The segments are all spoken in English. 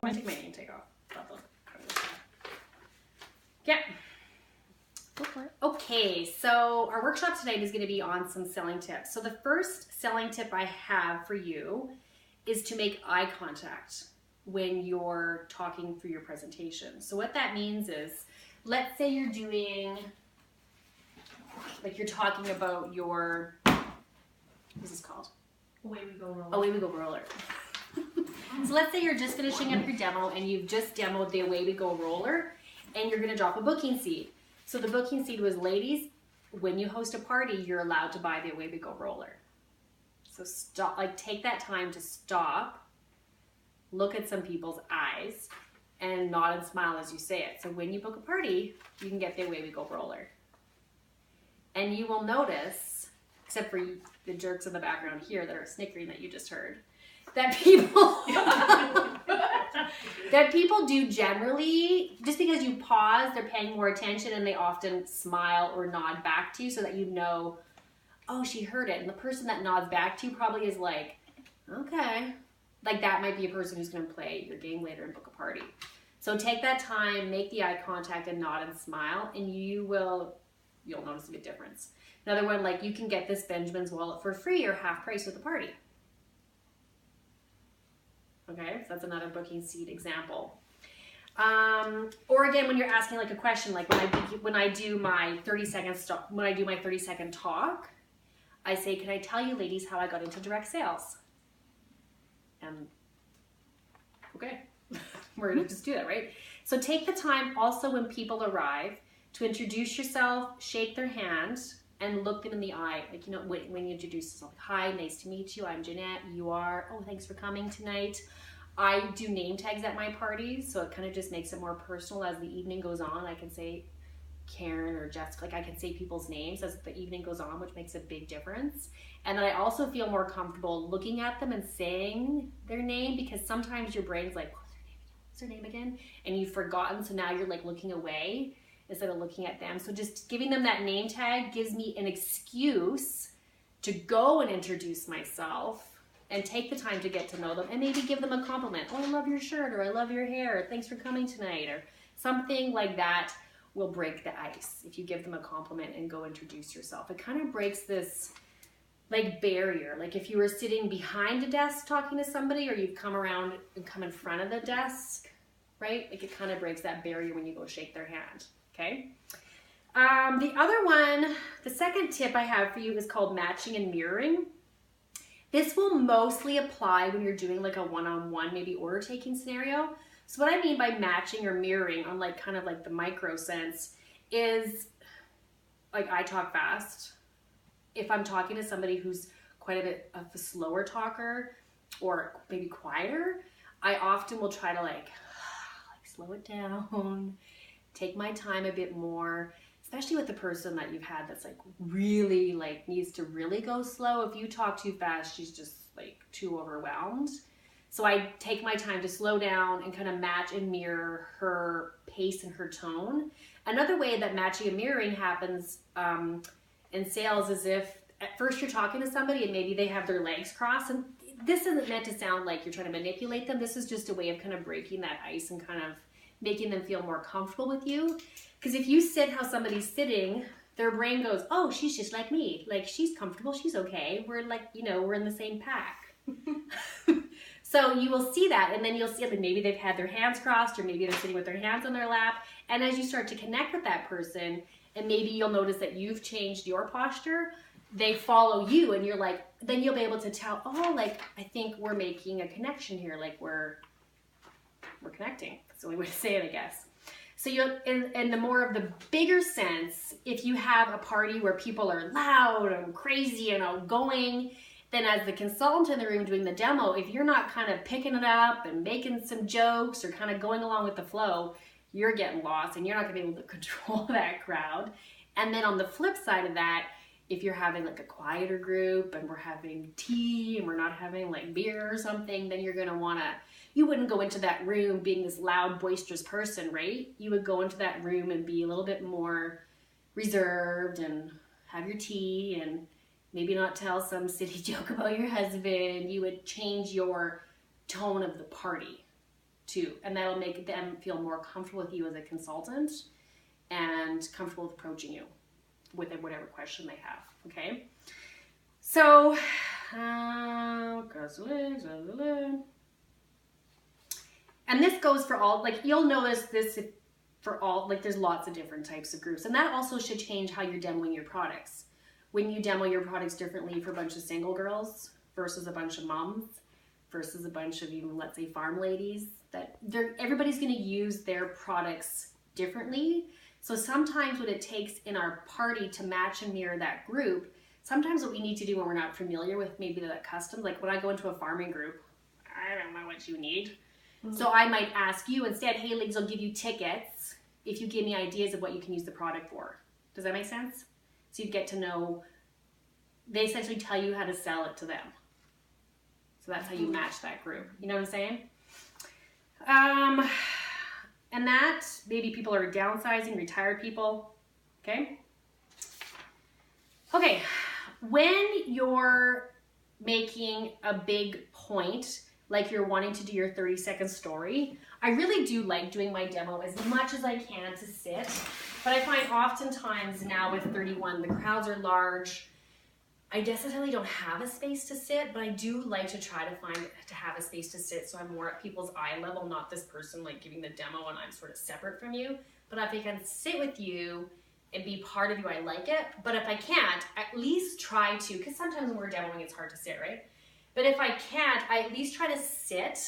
I take my name tag off. Yeah. Okay, so our workshop tonight is going to be on some selling tips. So the first selling tip I have for you is to make eye contact when you're talking through your presentation. So what that means is, let's say you're doing, like you're talking about your, what's this called? Away we go roller. Away we go roller. So let's say you're just finishing up your demo and you've just demoed the Away we go roller and you're going to drop a booking seed. So the booking seed was, ladies, when you host a party, you're allowed to buy the Away we go roller. So stop, like take that time to stop, look at some people's eyes, and nod and smile as you say it. So when you book a party, you can get the Away we go roller. And you will notice, except for the jerks in the background here that are snickering that you just heard, that people do generally, just because you pause, they're paying more attention and they often smile or nod back to you so that you know, oh, she heard it. And the person that nods back to you probably is like, okay. Like that might be a person who's going to play your game later and book a party. So take that time, make the eye contact and nod and smile, and you'll notice a big difference. Another one, like you can get this Benjamin's wallet for free or half price with the party. Okay, so that's another booking seed example. Or again, when you're asking like a question, like when I do my 30-second talk, I say, can I tell you ladies how I got into direct sales? Okay, we're gonna just do that, right? So take the time also when people arrive to introduce yourself, shake their hand, and look them in the eye. Like, you know, when you introduce yourself, like, hi, nice to meet you, I'm Jeanette, you are, oh, thanks for coming tonight. I do name tags at my parties, so it kind of just makes it more personal as the evening goes on. I can say Karen or Jessica, like I can say people's names as the evening goes on, which makes a big difference. And then I also feel more comfortable looking at them and saying their name, because sometimes your brain's like, what's their name again? And you've forgotten, so now you're like looking away instead of looking at them. So just giving them that name tag gives me an excuse to go and introduce myself and take the time to get to know them and maybe give them a compliment. Oh, I love your shirt, or I love your hair, thanks for coming tonight, or something like that will break the ice if you give them a compliment and go introduce yourself. It kind of breaks this like barrier. Like if you were sitting behind a desk talking to somebody, or you've come around and come in front of the desk, right? Like it kind of breaks that barrier when you go shake their hand. Okay. The other one, the second tip I have for you is called matching and mirroring. This will mostly apply when you're doing like a one-on-one, maybe order taking scenario. So what I mean by matching or mirroring on like kind of like the micro sense is, like, I talk fast. If I'm talking to somebody who's quite a bit of a slower talker or maybe quieter, I often will try to like slow it down, take my time a bit more, especially with the person that you've had that's like really like needs to really go slow. If you talk too fast, she's just like too overwhelmed. So I take my time to slow down and kind of match and mirror her pace and her tone. Another way that matching and mirroring happens in sales is if at first you're talking to somebody and maybe they have their legs crossed, and this isn't meant to sound like you're trying to manipulate them. This is just a way of kind of breaking that ice and kind of making them feel more comfortable with you. Because if you sit how somebody's sitting, their brain goes, oh, she's just like me. Like, she's comfortable, she's okay. We're like, you know, we're in the same pack. So you will see that, and then you'll see that maybe they've had their hands crossed, or maybe they're sitting with their hands on their lap. And as you start to connect with that person, and maybe you'll notice that you've changed your posture, they follow you, and you're like, then you'll be able to tell, oh, like, I think we're making a connection here. Like, we're connecting. That's the only way to say it, I guess. So in the more of the bigger sense, if you have a party where people are loud and crazy and outgoing, then as the consultant in the room doing the demo, if you're not kind of picking it up and making some jokes or kind of going along with the flow, you're getting lost and you're not gonna be able to control that crowd. And then on the flip side of that, if you're having like a quieter group and we're having tea and we're not having like beer or something, then you're gonna wanna, you wouldn't go into that room being this loud, boisterous person, right? You would go into that room and be a little bit more reserved and have your tea and maybe not tell some silly joke about your husband. You would change your tone of the party too. And that'll make them feel more comfortable with you as a consultant and comfortable with approaching you with whatever question they have, okay? So, and this goes for all, like you'll notice this for all, like there's lots of different types of groups. And that also should change how you're demoing your products. When you demo your products differently for a bunch of single girls versus a bunch of moms versus a bunch of even, let's say, farm ladies, that everybody's gonna use their products differently. So sometimes what it takes in our party to match and mirror that group, sometimes what we need to do when we're not familiar with maybe that custom, like when I go into a farming group, I don't know what you need. Mm-hmm. So I might ask you instead, hey, ladies, I'll give you tickets if you give me ideas of what you can use the product for. Does that make sense? So you get to know, they essentially tell you how to sell it to them. So that's how you match that group. You know what I'm saying? And that, maybe people are downsizing, retired people, okay? Okay, when you're making a big point, like you're wanting to do your 30-second story, I really do like doing my demo as much as I can to sit, but I find oftentimes now with 31, the crowds are large. I necessarily don't have a space to sit, but I do like to try to have a space to sit so I'm more at people's eye level, not this person like giving the demo and I'm sort of separate from you. But if I can sit with you and be part of you, I like it. But if I can't, at least try to, because sometimes when we're demoing, it's hard to sit, right? But if I can't, I at least try to sit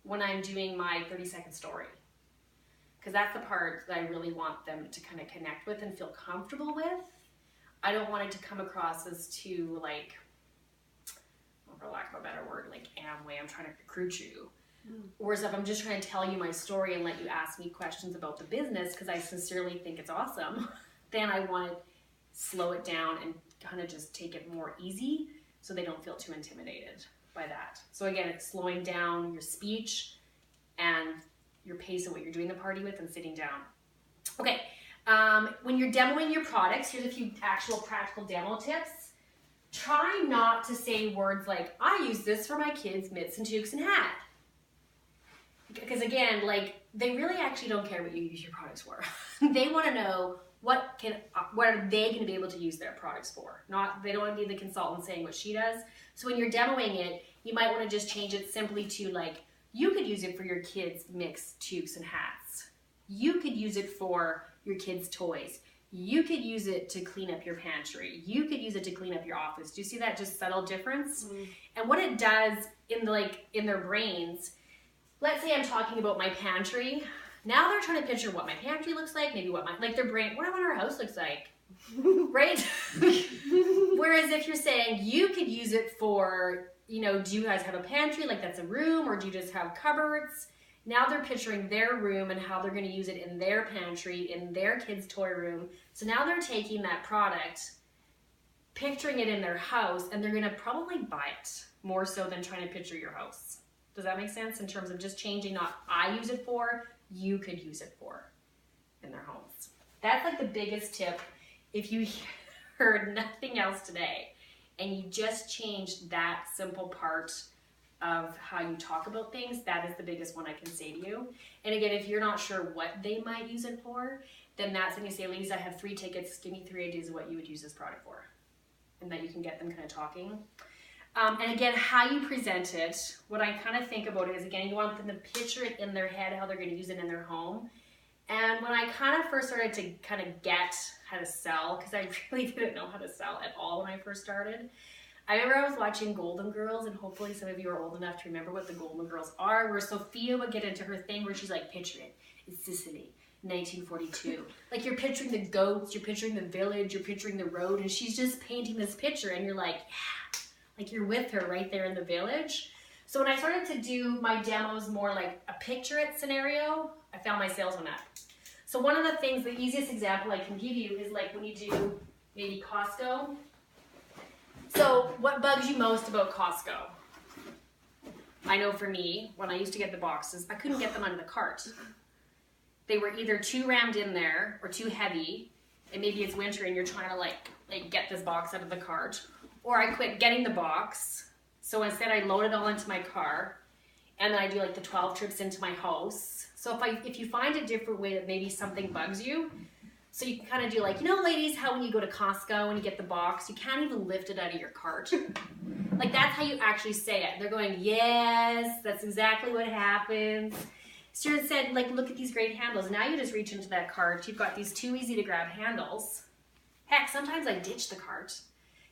when I'm doing my 30-second story. Because that's the part that I really want them to kind of connect with and feel comfortable with. I don't want it to come across as too, like, for lack of a better word, like Amway, I'm trying to recruit you. Whereas if I'm just trying to tell you my story and let you ask me questions about the business because I sincerely think it's awesome, then I want to slow it down and kind of just take it more easy so they don't feel too intimidated by that. So again, it's slowing down your speech and your pace of what you're doing the party with and sitting down. Okay. When you're demoing your products, here's a few actual practical demo tips. Try not to say words like, I use this for my kids' mitts and toques and hat. Because again, like, they really actually don't care what you use your products for. They want to know what are they going to be able to use their products for. They don't want to be the consultant saying what she does. So when you're demoing it, you might want to just change it simply to like, you could use it for your kids' mix, toques, and hats. You could use it for your kids' toys. You could use it to clean up your pantry. You could use it to clean up your office. Do you see that just subtle difference? Mm-hmm. And what it does in their brains, let's say I'm talking about my pantry. Now they're trying to picture what my pantry looks like, maybe what their brain, what our house looks like, right? Whereas if you're saying you could use it for, do you guys have a pantry, like that's a room, or do you just have cupboards? Now they're picturing their room and how they're going to use it in their pantry, in their kids' toy room. So now they're taking that product, picturing it in their house, and they're going to probably buy it more so than trying to picture your house. Does that make sense? In terms of just changing, not I use it for, you could use it for in their homes. That's like the biggest tip. If you heard nothing else today and you just changed that simple part of how you talk about things, that is the biggest one I can say to you. And again, if you're not sure what they might use it for, then that's when you say, ladies, I have 3 tickets, give me 3 ideas of what you would use this product for. And that you can get them kind of talking. And again, how you present it, what I kind of think about it is, again, you want them to picture it in their head, how they're going to use it in their home. And when I kind of first started to kind of get how to sell, because I really didn't know how to sell at all when I first started, I remember I was watching Golden Girls, and hopefully some of you are old enough to remember what the Golden Girls are, where Sophia would get into her thing where she's like, picture it, it's Sicily, 1942. Like, you're picturing the goats, you're picturing the village, you're picturing the road, and she's just painting this picture, and you're like, yeah, like you're with her right there in the village. So when I started to do my demos more like a picture it scenario, I found my sales went up. So one of the things, the easiest example I can give you is like when you do maybe Costco. So what bugs you most about Costco? I know for me, when I used to get the boxes, I couldn't get them under the cart. They were either too rammed in there or too heavy, and maybe it's winter and you're trying to like get this box out of the cart, or I quit getting the box. So instead I load it all into my car, and then I do like the 12 trips into my house. So if you find a different way that maybe something bugs you, so you can kind of do like, you know, ladies, how when you go to Costco and you get the box, you can't even lift it out of your cart. Like that's how you actually say it. They're going, yes, that's exactly what happens. Stuart said, like, look at these great handles. Now you just reach into that cart. You've got these 2 easy to grab handles. Heck, sometimes I ditch the cart.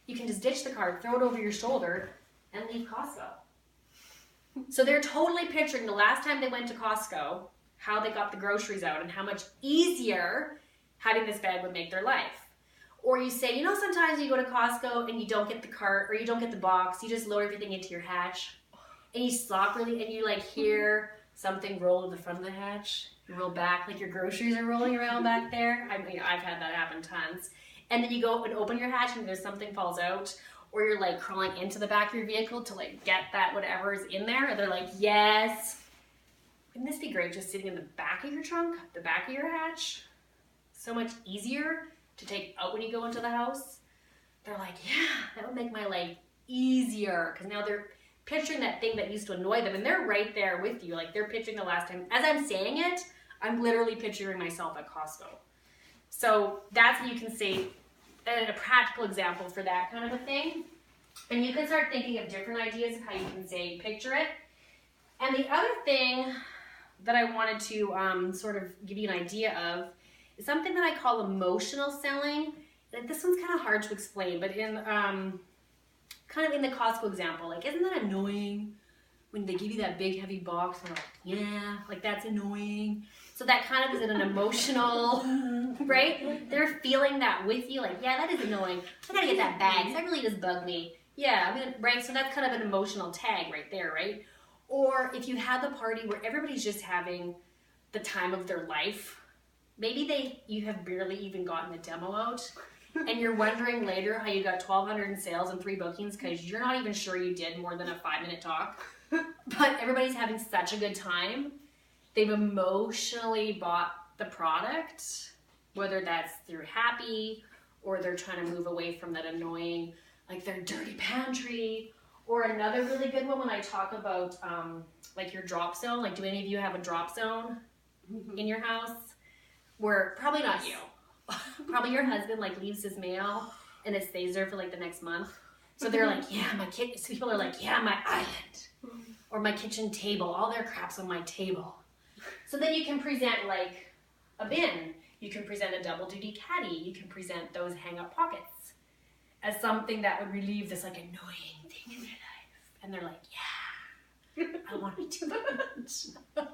You can just ditch the cart, throw it over your shoulder, and leave Costco. So they're totally picturing the last time they went to Costco, how they got the groceries out and how much easier having this bag would make their life. Or you say, you know, sometimes you go to Costco and you don't get the cart or you don't get the box, you just lower everything into your hatch and you stop really and you like hear something roll to the front of the hatch, you roll back like your groceries are rolling around back there. I mean, I've had that happen tons. And then you go and open your hatch and there's something falls out, or you're like crawling into the back of your vehicle to like get that whatever is in there. And they're like, yes. Wouldn't this be great just sitting in the back of your trunk, the back of your hatch? So much easier to take out when you go into the house. They're like, yeah, that would make my life easier. Because now they're picturing that thing that used to annoy them and they're right there with you. Like they're picturing the last time. As I'm saying it, I'm literally picturing myself at Costco. So that's what you can say, a practical example for that kind of a thing. And you can start thinking of different ideas of how you can say, picture it. And the other thing that I wanted to sort of give you an idea of is something that I call emotional selling. And this one's kind of hard to explain, but in kind of in the Costco example, like, isn't that annoying when they give you that big heavy box and they're like, yeah, like that's annoying. So that kind of is an emotional, right? They're feeling that with you, like, yeah, that is annoying. I gotta get that bag, that really does bug me. Yeah, I mean, right, so that's kind of an emotional tag right there, right? Or if you have the party where everybody's just having the time of their life, maybe you have barely even gotten a demo out, and you're wondering later how you got 1,200 in sales and 3 bookings because you're not even sure you did more than a 5-minute talk. But everybody's having such a good time. They've emotionally bought the product, whether that's through happy or they're trying to move away from that annoying, like their dirty pantry. Or another really good one when I talk about like your drop zone. Like, do any of you have a drop zone in your house? Where, probably not you. Probably your husband like leaves his mail and it stays there for like the next month. So they're like, yeah, my kid. So people are like, yeah, my island or my kitchen table. All their crap's on my table. So then you can present like a bin. You can present a double duty caddy. You can present those hang up pockets as something that would relieve this like annoying thing in their life. And they're like, yeah, I want to do that.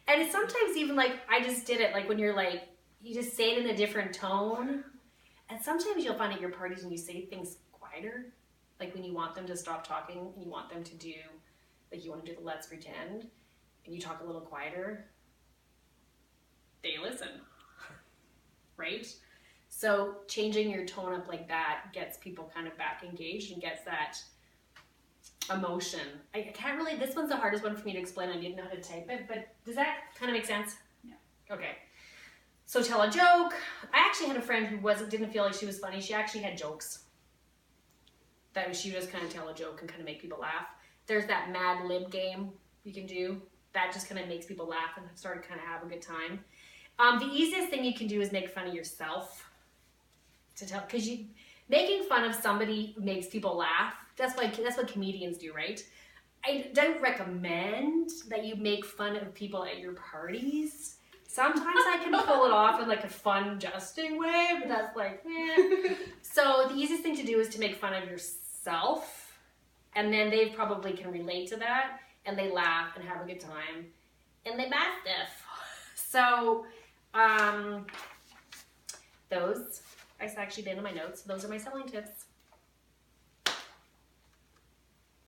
And it's sometimes even like, I just did it, like when you're like, you just say it in a different tone. And sometimes you'll find at your parties when you say things quieter, like when you want them to stop talking and you want them to do, like you want to do the let's pretend, and you talk a little quieter, they listen, right? So changing your tone up like that gets people kind of back engaged and gets that emotion. I can't really, this one's the hardest one for me to explain. I didn't know how to type it, but does that kind of make sense? Yeah. Okay. So tell a joke. I actually had a friend who didn't feel like she was funny. She actually had jokes. That she would just kind of tell a joke and kind of make people laugh. There's that Mad Lib game you can do. That just kind of makes people laugh and start to kind of have a good time. The easiest thing you can do is make fun of yourself. Because making fun of somebody makes people laugh. That's what comedians do, right? I don't recommend that you make fun of people at your parties. Sometimes I can pull it off in like a fun, jesting way, but that's like, eh. So the easiest thing to do is to make fun of yourself, and then they probably can relate to that, and they laugh and have a good time, and they buy stuff. So those, I've actually been in my notes. Those are my selling tips.